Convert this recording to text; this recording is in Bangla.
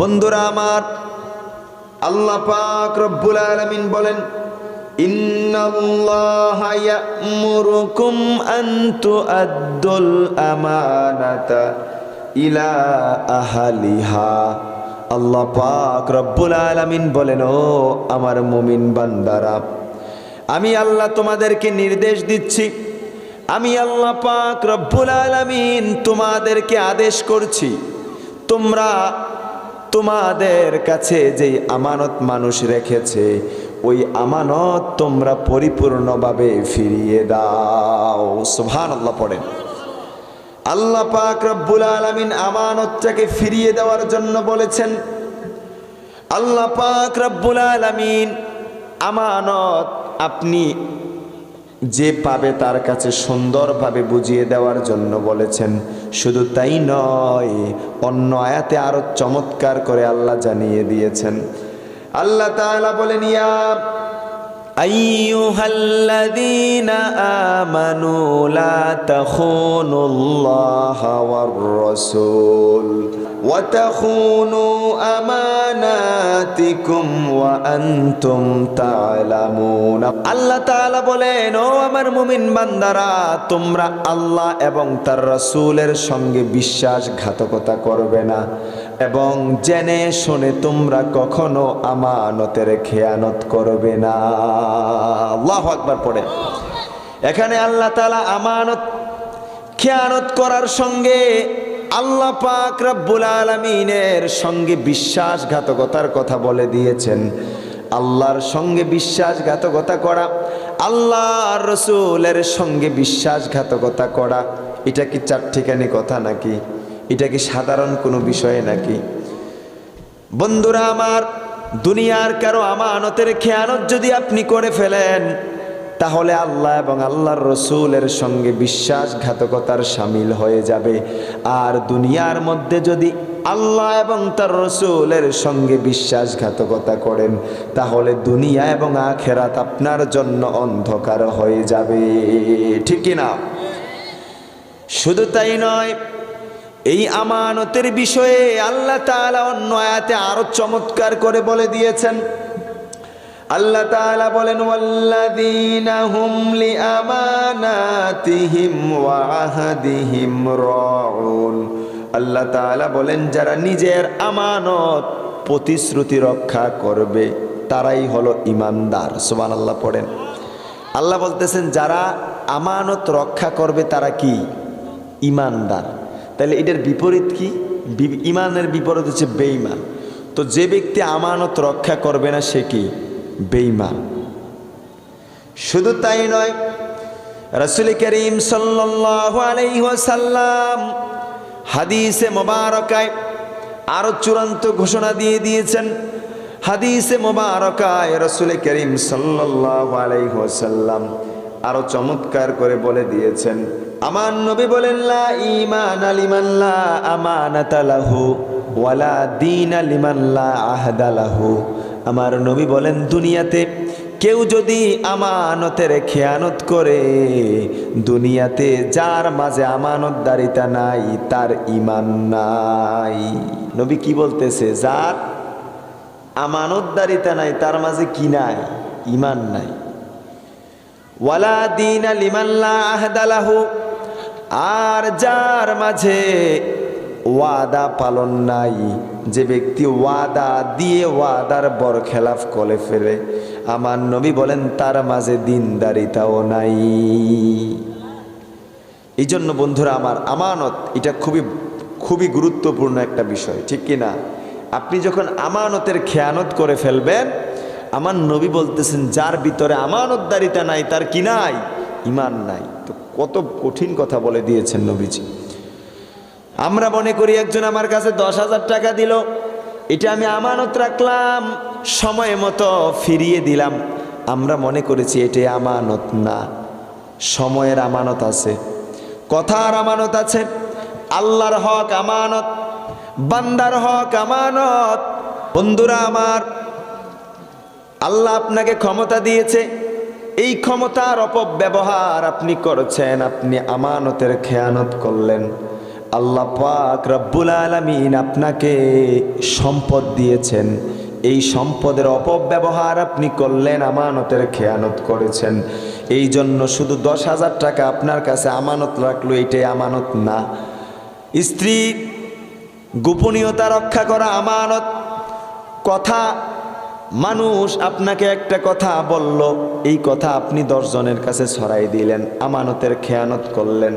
বন্ধুরা আমার, আল্লাহ পাক রব্বুল আলামিন বলেন, ইন্নাল্লাহা ইয়া'মুরুকুম আন তু'আদ্দুল আমানাতা ইলা আহলিহা। আল্লাহ পাক রব্বুল আলামিন বলেন, ও আমার মুমিন বান্দারা, আমি আল্লাহ তোমাদেরকে নির্দেশ দিচ্ছি, আমি আল্লাহ পাক রব্বুল আলামিন তোমাদেরকে আদেশ করছি, তোমরা তোমাদের কাছে যেই আমানত মানুষ রেখেছে ওই আমানত তোমরা পরিপূর্ণভাবে ফিরিয়ে দাও। সুবহানাল্লাহ পড়েন। আল্লাহ পাক রব্বুল আলামিন আমানতটাকে ফিরিয়ে দেওয়ার জন্য বলেছেন। আল্লাহ পাক রব্বুল আলামিন আমানত আপনি যে পাবে তার কাছে সুন্দরভাবে বুঝিয়ে দেওয়ার জন্য বলেছেন। শুধু তাই নয়, অন্য আয়াতে আরো চমৎকার করে আল্লাহ জানিয়ে দিয়েছেন। আল্লাহ তাআলা বলেন, ইয়া আইয়ুহাল্লাযীনা আমানু লা তাখুনুল্লাহা ওয়ার রাসূল ওয়া তাখুনু আমানাতিকুম ওয়া আনতুম তা'লামুন। আল্লাহ তাআলা বলেন, ও আমার মুমিন বান্দারা, তোমরা আল্লাহ এবং তার রাসূলের সঙ্গে বিশ্বাসঘাতকতা করবে না এবং জেনে শুনে তোমরা কখনো আমানতের খেয়ানত করবে না। আল্লাহু আকবার পড়ে। এখানে আল্লাহ তাআলা আমানত খেয়ানত করার সঙ্গে আল্লাহ পাক রব্বুল আলামিনের সঙ্গে বিশ্বাসঘাতকতার কথা বলে দিয়েছেন। আল্লাহর সঙ্গে বিশ্বাসঘাতকতা করা, আল্লাহর রাসূলের সঙ্গে বিশ্বাসঘাতকতা করা, এটা কি চারটিখানি কথা নাকি? এটা কি সাধারণ কোনো বিষয় নাকি? বন্ধুরা আমার, দুনিয়ার কারো আমানতের খেয়ানত যদি আপনি করে ফেলেন, তাহলে আল্লাহ এবং আল্লাহর রাসূলের সঙ্গে বিশ্বাসঘাতকতার শামিল হয়ে যাবে। আর দুনিয়ার মধ্যে যদি আল্লাহ এবং তার রাসূলের সঙ্গে বিশ্বাসঘাতকতা করেন, তাহলে দুনিয়া এবং আখিরাত আপনার জন্য অন্ধকার হয়ে যাবে। ঠিক কি না? শুধু তাই নয়, এই আমানতের বিষয়ে আল্লাহ তাআলা অন্য আয়াতে আরো চমৎকার করে বলে দিয়েছেন। আল্লাহ তাআলা বলেন, ওয়াল্লাযীনা হুম লিআমানাতিহিম ওয়া আহদিহিম রাউন। আল্লাহ তাআলা বলেন, যারা নিজের আমানত প্রতিশ্রুতি রক্ষা করবে তারাই হলো ঈমানদার। সুবহানাল্লাহ পড়েন। আল্লাহ বলতেছেন, যারা আমানত রক্ষা করবে তারা কি? ঈমানদার। তাহলে এটার বিপরীত কি? ঈমানের বিপরীত হচ্ছে বেঈমান। তো যে ব্যক্তি আমানত রক্ষা করবে না সে কি? বেঈমান। শুধু তাই নয়, রাসূল করিম সাল্লাল্লাহু আলাইহি ওয়াসাল্লাম হাদিসে মুবারাকায় আরো চূড়ান্ত ঘোষণা দিয়ে দিয়েছেন। হাদিসে মুবারাকায় রাসূল করিম সাল্লাল্লাহু আলাইহি ওয়াসাল্লাম আরো চমৎকার করে বলে দিয়েছেন। আমার নবী বলেন, লা ঈমানা লিমান লা আমানাতা লাহু ওয়ালা দীনা লিমান লা আহদা লাহু। আমার নবী বলেন, দুনিয়াতে কেউ যদি আমানতের খেয়ানত করে, দুনিয়াতে যার মাঝে আমানতদারিতা নাই তার ঈমান নাই। নবী কি বলতেছে? যার আমানতদারিতা নাই তার মাঝে কি নাই? ঈমান নাই। ওয়ালা দীনা লিমান লা আহদা লাহু, আর যার মাঝে ওয়াদা পালন নাই, যে ব্যক্তি ওয়াদা দিয়ে ওয়াদার বরখেলাফ করে ফেলে, আমার নবী বলেন তার মাঝে দিনদারিতাও নাই। এই জন্য বন্ধুরা আমার, আমানত এটা খুবই গুরুত্বপূর্ণ একটা বিষয়। ঠিক কি না? আপনি যখন আমানতের খেয়ানত করে ফেলবেন, আমার নবী বলতেছেন যার ভিতরে আমানতদারিতা নাই তার কি নাই? ঈমান নাই। তো কত কঠিন কথা বলে দিয়েছেন নবীজি। আমরা মনে করি একজন আমার কাছে 10,000 টাকা দিল, এটা আমি আমানত রাখলাম, সময় মতো ফিরিয়ে দিলাম। আমরা মনে করেছি এটাই আমানত। না, সময়ের আমানত আছে, কথার আমানত আছে, আল্লাহর হক আমানত, বান্দার হক আমানত। বন্ধুরা আমার, আল্লাহ আপনাকে ক্ষমতা দিয়েছে, এই ক্ষমতার অপব্যবহার আপনি করছেন, আপনি আমানতের খেয়ানত করলেন। আল্লাহ পাক রব্বুল আলামিন আপনাকে সম্পদ দিয়েছেন, এই সম্পদের অপব্যবহার আপনি করলেন, আমানতের খেয়ানত করেছেন। এই জন্য শুধু 10,000 টাকা আপনার কাছে আমানত রাখলো, এইটাই আমানত না। স্ত্রী গোপনীয়তা রক্ষা করা আমানত। কথা, মানুষ আপনাকে একটা কথা বলল, এই কথা আপনি 10 জনের কাছে ছড়াই দিলেন, আমানতের খেয়ানত করলেন।